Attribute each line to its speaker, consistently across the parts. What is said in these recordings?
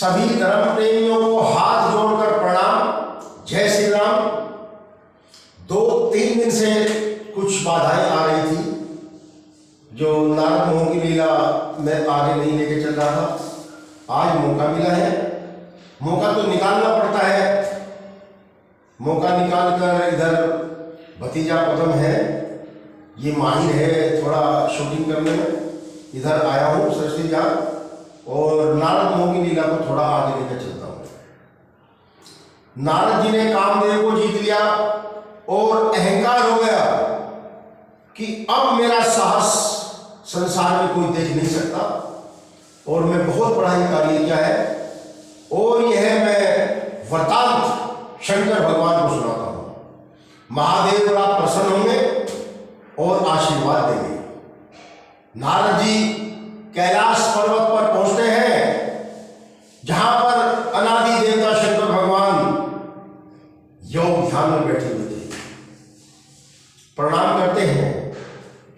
Speaker 1: सभी धर्म प्रेमियों को हाथ जोड़कर प्रणाम। जय श्री राम। 2-3 दिन से कुछ बाधाएं आ रही थी, जो नारद मोह की लीला में आगे नहीं लेके चल रहा था। आज मौका मिला है, मौका तो निकालना पड़ता है। मौका निकाल कर इधर भतीजा पदम है, ये माहिर है थोड़ा शूटिंग करने में, इधर आया हूँ सरस्वती जहाँ, और नारद मोह की लीला को थोड़ा आगे लेकर चलता हूँ। नारद जी ने कामदेव को जीत लिया और अहंकार हो गया कि अब मेरा साहस संसार में कोई देख नहीं सकता और मैं बहुत बड़ा ही कार्य किया है, और यह मैं वृतांत शंकर भगवान को सुनाता हूँ। महादेव बड़ा प्रसन्न होंगे और आशीर्वाद देंगे। नारद जी कैलाश पर्वत पर पहुंचते हैं, जहां पर अनादि देवता शंकर भगवान योग ध्यान में बैठे हुए थे। प्रणाम करते हैं,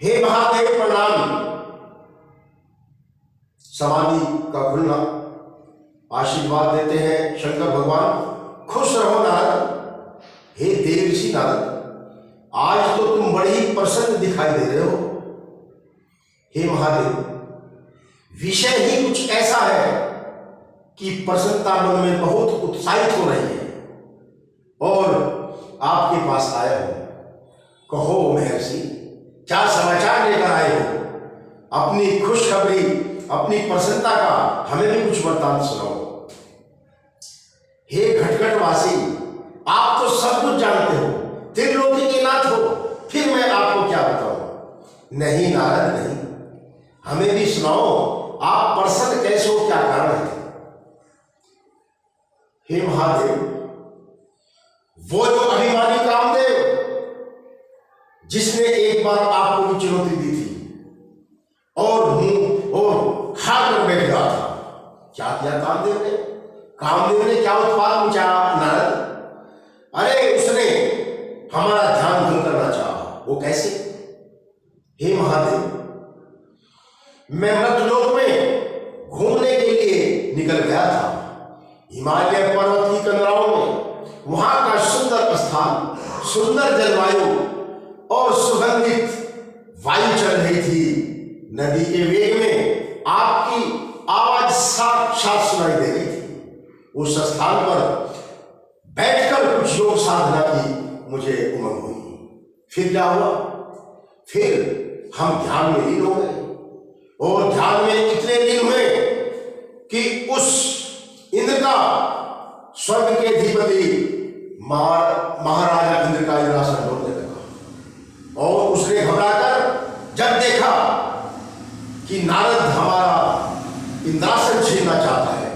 Speaker 1: हे महादेव प्रणाम। समाधि का खुलना, आशीर्वाद देते हैं शंकर भगवान, खुश रहो नारद। हे देव ऋषि नारद, आज तो तुम बड़ी ही प्रसन्न दिखाई दे रहे हो। हे महादेव, विषय ही कुछ ऐसा है कि प्रसन्नता मन में बहुत उत्साहित हो रही है और आपके पास आया हूं। कहो महर्षि, क्या समाचार लेकर आए हो? अपनी खुशखबरी, अपनी प्रसन्नता का हमें भी कुछ वृत्तांत सुनाओ। हे घटघटवासी, आप तो सब कुछ जानते हो, त्रिलोकी के नाथ हो, फिर मैं आपको क्या बताऊं? नहीं नारद नहीं, हमें भी सुनाओ, आप प्रसन्न कैसे हो, क्या कारण है? हे महादेव, वो जो अभिमानी कामदेव जिसने एक बार आपको भी चुनौती दी थी और खाकर बैठ गया था, क्या किया कामदेव ने? कामदेव ने क्या उत्पाद मचाया नारद? अरे उसने हमारा ध्यान भंग करना चाहा। वो कैसे? हे महादेव, मैं मृतलोक में घूमने के लिए निकल गया था, हिमालय पर्वत की कंदराओं में। वहां का सुंदर स्थान, सुंदर जलवायु और सुगंधित वायु चल रही थी। नदी के वेग में आपकी आवाज साक्षात सुनाई दे रही थी। उस स्थान पर बैठकर कुछ योग साधना की मुझे उमंग हुई। फिर क्या हुआ? फिर हम ध्यान में लीन हो गए और ध्यान में इतने लीन हुए कि उस इंद्र का, स्वर्ग के अधिपति महाराजा इंद्र का इंद्रासन डोलने लगा, और उसने घबराकर जब देखा कि नारद हमारा इंद्रासन छीनना चाहता है,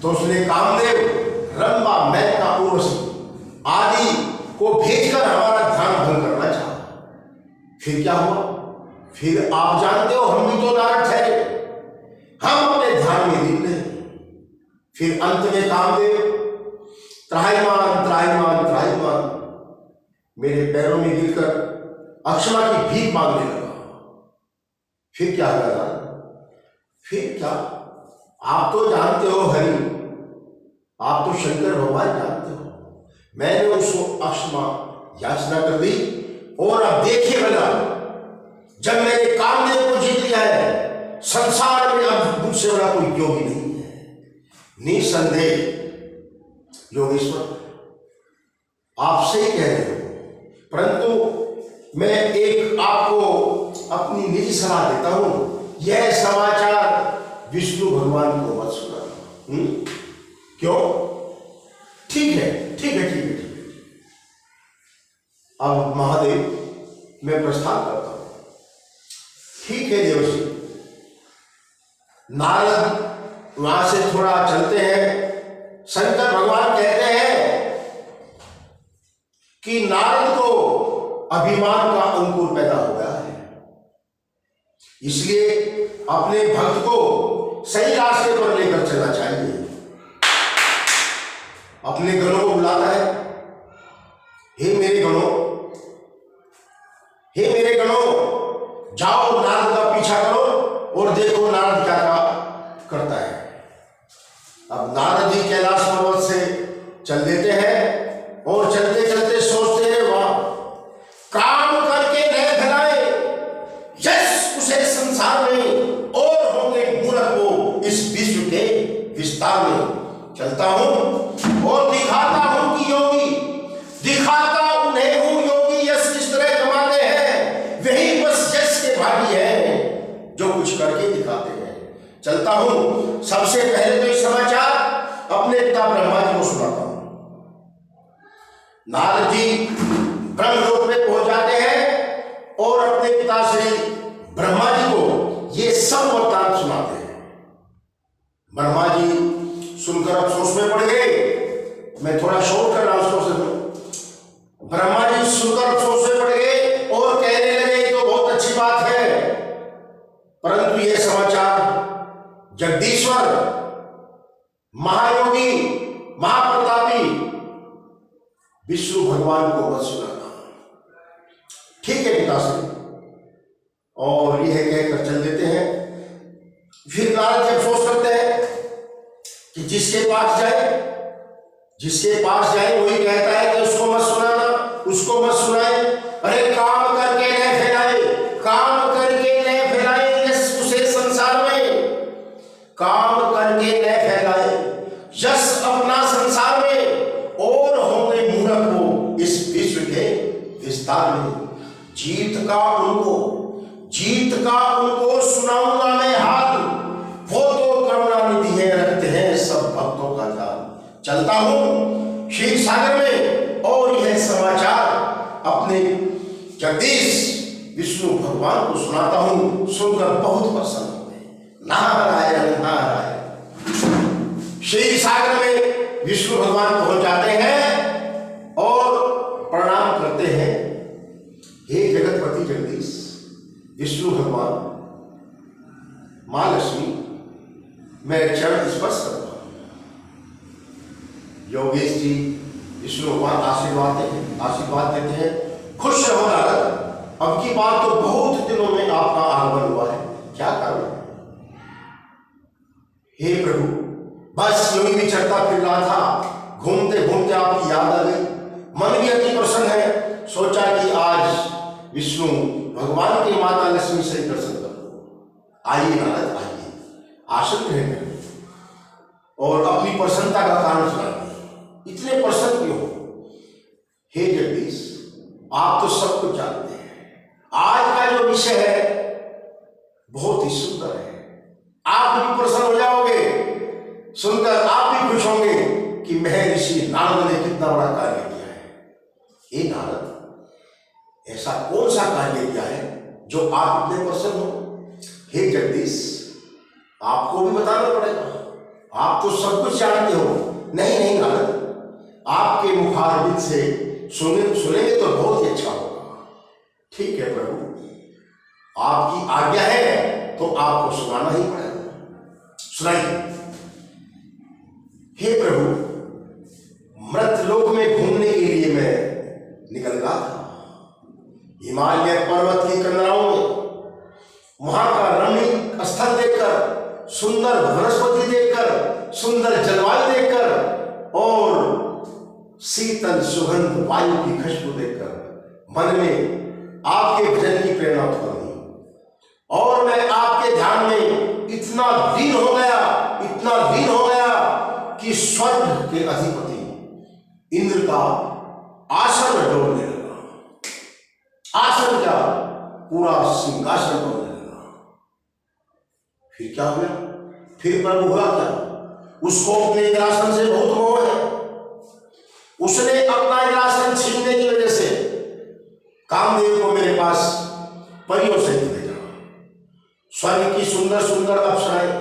Speaker 1: तो उसने कामदेव, रंभा, मेनका, उर्वशी आदि को भेजकर हमारा ध्यान भंग करना चाहा। फिर क्या हुआ? फिर आप जानते हो, हम भी तो नारद ठहरे, हम अपने ध्यान में लीन रहे। फिर अंत में कामदेव त्राहिमाम त्राहिमाम त्राहिमाम मेरे पैरों में गिरकर अक्षमा की भीख मांगने लगा। फिर क्या हुआ? फिर क्या? आप तो जानते हो हरि, आप तो शंकर भगवान जानते हो। मैंने उसको अक्षमा याचना कर दी, और अब देखिए भला, जब मैंने कामदेव को जीत लिया है, संसार में अब मुझसे बड़ा कोई योगी नहीं है। निसंदेह योगेश्वर, आप सही कह रहे हो, परंतु मैं एक आपको अपनी निजी सलाह देता हूं। यह समाचार विष्णु भगवान को मत सुनाना। क्यों? ठीक है, ठीक है, ठीक है, ठीक है। अब महादेव, मैं प्रस्थान करता हूं। ठीक है देवर्षि। नारद वहां से थोड़ा चलते हैं। शंकर भगवान कहते हैं कि नारद को अभिमान का अंकुर पैदा हो गया है, इसलिए अपने भक्त को सही रास्ते पर लेकर चलना चाहिए। अपने गणों को बुलाता है, हे मेरे गणों, हे मेरे गणों, जाओ नारद का पीछा करो और देखो नारद क्या करता है। अब नारद जी कैलाश पर्वत से चल देते हैं और चलते चलते सोचते हैं, वाह, काम करके न फैलाए यश उसे संसार में, और होंगे मूर्ख वो इस विश्व के विस्तार में। चलता हूं और दिखाता हूं कि योगी, दिखाता उन्हें हूं योगी यश किस तरह कमाते हैं, वही बस यश के भागी हैं जो कुछ करके दिखाते हैं। चलता हूं, सबसे पहले तो ये समाचार अपने पिता ब्रह्मा जी को सुनाता हूं। नारद जी ब्रह्मलोक में पहुंच जाते हैं और अपने पिता श्री ब्रह्मा जी को ये सब वृत्तांत सुनाते हैं। ब्रह्मा जी सुनकर अफसोस में पड़ गए। मैं थोड़ा शोर कर रहा हूं, उसको सुनो। ब्रह्मा जी सुनकर अफसोस में पड़ गए और कहने लगे तो बहुत अच्छी बात है, परंतु यह समाचार जगदीश्वर, महायोगी, महाप्रतापी विष्णु भगवान को मत सुनाना। ठीक है पिताश्री, और यह कहकर चल देते हैं। फिर नारद जी अफसोस करते हैं कि जिसके पास जाए वही कहता है कि उसको मत सुनाना, उसको मत सुनाए। अरे काम करके न फैलाए, काम करके न फैलाए यश उसे संसार में, काम करके न फैलाए यश अपना संसार में, और होंगे मूर्ख वो इस विश्व के विस्तार में। जीत का उनको सुनाऊंगा मैं हाल, वो तो करुणा निधि है, रखते हैं सब भक्तों का ख्याल। चलता हूं क्षीर सागर में और यह समाचार अपने जगदीश विष्णु भगवान को सुनाता हूं। सुनकर बहुत प्रसन्न हुए। नारायण नारायण। क्षीर सागर में विष्णु भगवान पहुंच जाते हैं और प्रणाम करते हैं। हे जगतपति जगदीश विष्णु भगवान, मां लक्ष्मी, मैं चरण स्पर्श करता हूं। योगेश जी विष्णु भगवान आशीर्वाद देते हैं। खुश रहो नारद, अब की बात तो बहुत दिनों में आपका आगमन हुआ है, क्या कारण है? हे प्रभु, बस यूं ही विचरता फिर रहा था, घूमते घूमते आपकी याद आ गई, मन भी अति प्रसन्न है। सोचा कि आज विष्णु भगवान की माता लक्ष्मी से दर्शन करो। आइए नारद, आइए, आसन ग्रहण करें और अपनी प्रसन्नता का कारण सुनाइए। इतने प्रसन्न क्यों हो? हे जगदीश, आप तो सब कुछ जानते हैं। आज का जो विषय है बहुत ही सुंदर है। आप भी प्रसन्न हो जाओगे, सुनकर आप भी खुश होंगे कि महर्षि नारद ने कितना बड़ा कार्य किया है। हे नारद, ऐसा कौन सा कार्य किया है जो आप इतने प्रसन्न हो? हे जगदीश, आपको भी बताना पड़ेगा, आप तो सब कुछ जानते हो। नहीं नारद, आपके मुखारबिंद से सुनेंगे तो बहुत ही अच्छा होगा। ठीक है प्रभु, आपकी आज्ञा है तो आपको सुनाना ही पड़ेगा। सुनाइए। हे प्रभु, मृतलोक में घूमने के लिए मैं निकल रहा था। हिमालय पर्वत की कंदराओं में वहां का रमणीक स्थल देखकर, सुंदर वनस्पति देखकर, सुंदर जलवायु देखकर और शीतल सुगंध वायु की खुशबू देखकर मन में आपके भजन की प्रेरणा उत्पन्न हुई और मैं आपके ध्यान में इतना लीन हो गया कि स्वर्ग के अधिपति इंद्र का आसन डोलने लगा। आसन क्या, पूरा सिंहासन डोलने लगा। फिर क्या हुआ? फिर प्रभु हुआ क्या? उसको अपने इंद्रासन से बहुत मोह है। उसने अपना इंद्रासन छीनने की वजह से कामदेव को मेरे पास परियों से भेजा। स्वर्ग की सुंदर सुंदर अप्सराएं,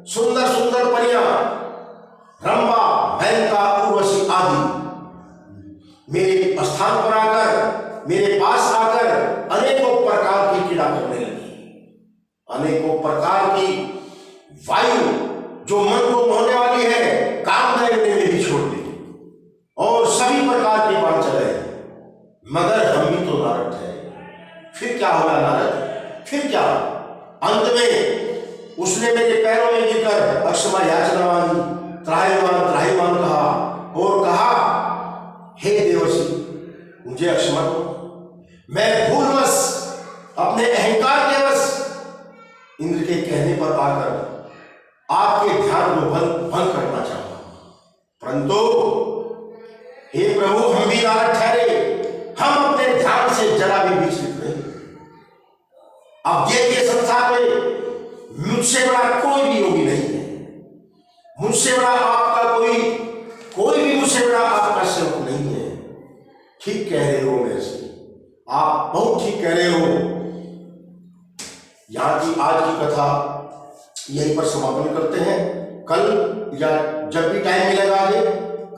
Speaker 1: सुंदर सुंदर परियां, रंभा, मेनका, उर्वशी आदि मेरे स्थान पर आकर, मेरे पास आकर अनेकों प्रकार की क्रीड़ा करने लगी। अनेकों प्रकार की वायु जो मन को मोहने वाली है, कामदेव ने भी छोड़ दी और सभी प्रकार के बाण चले। मगर हम भी तो नारद थे। फिर क्या होगा नारद? फिर क्या? अंत में उसने मेरे पैरों में गिरकर अक्षमा याचना मांगी त्राहिमाम त्राहिमाम कहा और कहा, हे देवर्षि मुझे क्षमा करो, मैं भूलवश अपने अहंकार के वश इंद्र के कहने पर आकर आपके ध्यान को भंग करना चाहता हूं, परंतु हे प्रभु हम भी नारद ठहरे, हम अपने ध्यान से जरा भी विचलित नहीं। अब ये संसार में मुझसे बड़ा कोई भी योगी नहीं है, मुझसे बड़ा आपका कोई भी मुझसे बड़ा आपका सेवक नहीं है। ठीक कह रहे हो मेरे से, आप बहुत ठीक कह रहे हो। यहां की आज की कथा यहीं पर समापन करते हैं। कल या जब भी टाइम मिलेगा आगे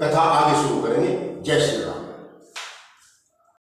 Speaker 1: कथा आगे शुरू करेंगे। जय श्री राम।